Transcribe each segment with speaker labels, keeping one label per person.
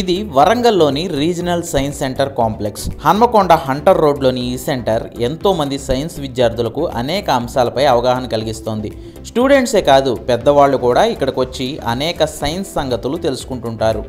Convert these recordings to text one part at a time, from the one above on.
Speaker 1: ఇది వరంగల్లోని regional science centre complex. Hanamkonda Hunter రోడ్లోని ఈ సెంటర్ ఎంతోమంది సైన్స్ విద్యార్థులకు అనేక అంశాలపై అవగాహన కలిగిస్తోంది. స్టూడెంట్సే కాదు, పెద్దవాళ్ళు కూడా ఇక్కడికి వచ్చి అనేక సైన్స్ సంగతులు తెలుసుకుంటుంటారు.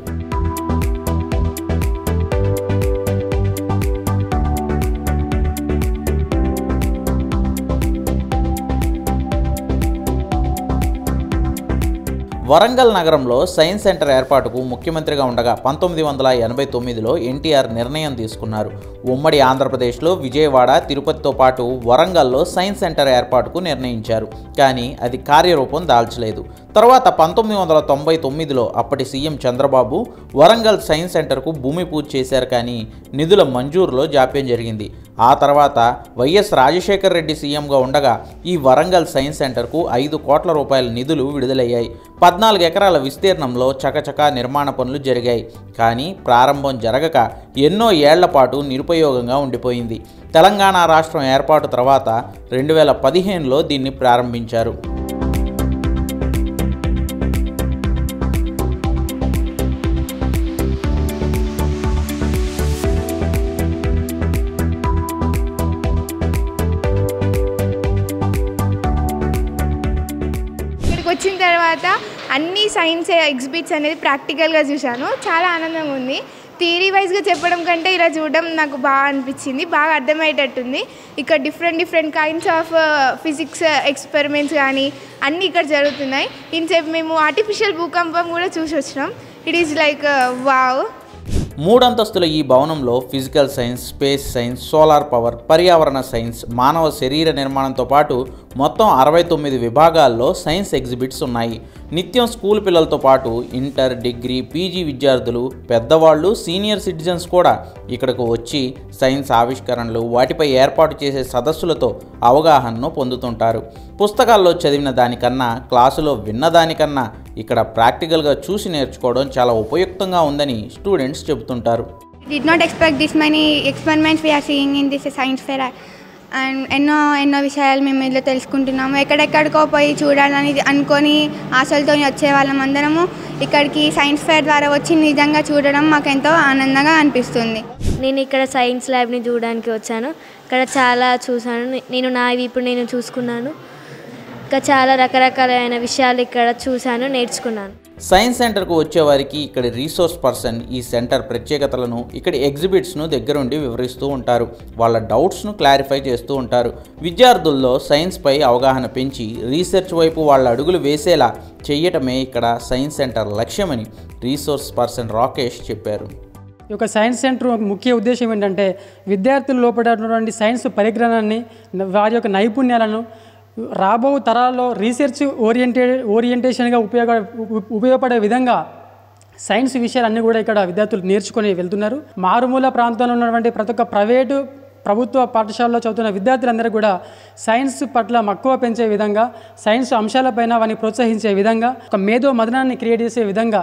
Speaker 1: వరంగల్ నగరంలో సైన్స్ సెంటర్ ఏర్పాటుకు ముఖ్యమంత్రిగా ఉండగా 1989లో ఎన్టీఆర్ నిర్ణయం తీసుకున్నారు. ఉమ్మడి ఆంధ్రప్రదేశ్లో విజయవాడ, తిరుపతితో పాటు వరంగల్లో సైన్స్ సెంటర్ ఏర్పాటుకు నిర్ణయించారు. కానీ అది కార్యరూపం దాల్చలేదు. తర్వాత 1999లో అప్పటి సీఎం చంద్రబాబు వరంగల్ సైన్స్ సెంటర్కు భూమి పూజ చేశారు. కానీ నిధుల మంజూరులో జాప్యం జరిగింది. ఆ తర్వాత వైఎస్ రాజశేఖర రెడ్డి సీఎంగా ఉండగా ఈ వరంగల్ సైన్స్ సెంటర్కు 5 కోట్ల రూపాయల నిధులు విడుదలయ్యాయి. 14 ఎకరాల విస్తీర్ణంలో చకచకా నిర్మాణ పనులు జరిగాయి. కానీ ప్రారంభం జరగక ఎన్నో ఏళ్ల పాటు నిరుపయోగంగా ఉండిపోయింది. తెలంగాణ రాష్ట్రం ఏర్పాటు తర్వాత 2015లో దీన్ని ప్రారంభించారు.
Speaker 2: వచ్చిన తర్వాత అన్ని సైన్స్ ఎగ్జిబిట్స్ అనేది ప్రాక్టికల్గా చూశాను. చాలా ఆనందంగా ఉంది. థియరీ వైజ్గా చెప్పడం కంటే ఇలా చూడడం నాకు బాగా అనిపించింది. బాగా అర్థమయ్యేటట్టుంది. ఇక్కడ different kinds of physics experiments కానీ అన్నీ ఇక్కడ జరుగుతున్నాయి. ఇంతసేపు మేము ఆర్టిఫిషియల్ భూకంపం కూడా చూసి వచ్చినాం. It is like wow.
Speaker 1: 3 అంతస్తుల ఈ భవనంలో physical science, space science, solar power, పర్యావరణ సైన్స్, మానవ శరీర నిర్మాణంతో పాటు మొత్తం 69 విభాగాల్లో సైన్స్ ఎగ్జిబిట్స్ ఉన్నాయి. నిత్యం స్కూల్ పిల్లలతో పాటు ఇంటర్, డిగ్రీ, పీజీ విద్యార్థులు, పెద్దవాళ్ళు, సీనియర్ సిటిజన్స్ కూడా ఇక్కడకు వచ్చి సైన్స్ ఆవిష్కరణలు, వాటిపై ఏర్పాటు చేసే సదస్సులతో అవగాహనను పొందుతుంటారు. పుస్తకాల్లో చదివిన దానికన్నా, క్లాసులో విన్నదానికన్నా ఇక్కడ ప్రాక్టికల్గా చూసి నేర్చుకోవడం చాలా ఉపయుక్తంగా ఉందని స్టూడెంట్స్ చెబుతుంటారు.
Speaker 3: Did not expect this many experiments we are seeing in this science fair. And ఎన్నో విషయాలు మేము ఇందులో తెలుసుకుంటున్నాము. ఎక్కడెక్కడికో పోయి చూడాలని అనుకొని ఆశలతో వచ్చేవాళ్ళం అందరము ఇక్కడికి సైన్స్ ఫేర్ ద్వారా వచ్చి నిజంగా చూడడం మాకు ఎంతో ఆనందంగా అనిపిస్తుంది.
Speaker 4: నేను ఇక్కడ సైన్స్ ల్యాబ్ని చూడడానికి వచ్చాను. ఇక్కడ చాలా చూసాను. ఇప్పుడు నేను చూసుకున్నాను. ఇంకా చాలా రకరకాలైన విషయాలు ఇక్కడ చూశాను, నేర్చుకున్నాను.
Speaker 1: సైన్స్ సెంటర్కు వచ్చేవారికి ఇక్కడ రీసోర్స్ పర్సన్ ఈ సెంటర్ ప్రత్యేకతలను, ఇక్కడ ఎగ్జిబిట్స్ను దగ్గరుండి వివరిస్తూ ఉంటారు. వాళ్ళ డౌట్స్ను క్లారిఫై చేస్తూ ఉంటారు. విద్యార్థుల్లో సైన్స్పై అవగాహన పెంచి రీసెర్చ్ వైపు వాళ్ళ అడుగులు వేసేలా చేయటమే ఇక్కడ సైన్స్ సెంటర్ లక్ష్యమని రీసోర్స్ పర్సన్ రాకేష్ చెప్పారు.
Speaker 5: ఈ యొక్క సైన్స్ సెంటర్ ముఖ్య ఉద్దేశం ఏంటంటే విద్యార్థుల లోపల సైన్స్ పరిజ్ఞానాన్ని, వారి యొక్క నైపుణ్యాలను రాబో తరాల్లో రీసెర్చ్ ఓరియంటేషన్గా ఉపయోగపడే విధంగా సైన్స్ విషయాలన్నీ కూడా ఇక్కడ విద్యార్థులు నేర్చుకొని వెళ్తున్నారు. మారుమూల ప్రాంతంలో ఉన్నటువంటి ప్రతి ఒక్క ప్రైవేటు, ప్రభుత్వ పాఠశాలలో చదువుతున్న విద్యార్థులందరూ కూడా సైన్స్ పట్ల మక్కువ పెంచే విధంగా, సైన్స్ అంశాలపైన వారిని ప్రోత్సహించే విధంగా, ఒక మేధో మదనాన్ని క్రియేట్ చేసే విధంగా,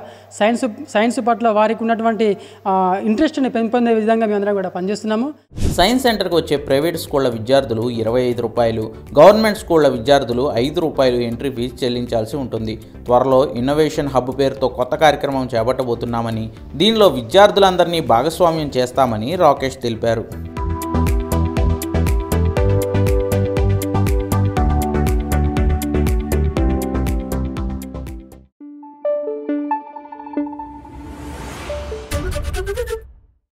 Speaker 5: సైన్స్ పట్ల వారికి ఉన్నటువంటి ఇంట్రెస్ట్ని పెంపొందే విధంగా మేమందరం కూడా పనిచేస్తున్నాము.
Speaker 1: సైన్స్ సెంటర్కి వచ్చే ప్రైవేట్ స్కూళ్ల విద్యార్థులు 25 రూపాయలు, గవర్నమెంట్ స్కూళ్ల విద్యార్థులు 5 రూపాయలు ఎంట్రీ ఫీజు చెల్లించాల్సి ఉంటుంది. త్వరలో ఇన్నోవేషన్ హబ్ పేరుతో కొత్త కార్యక్రమం చేపట్టబోతున్నామని, దీనిలో విద్యార్థులందరినీ భాగస్వామ్యం చేస్తామని రాకేష్ తెలిపారు.
Speaker 6: Thank you.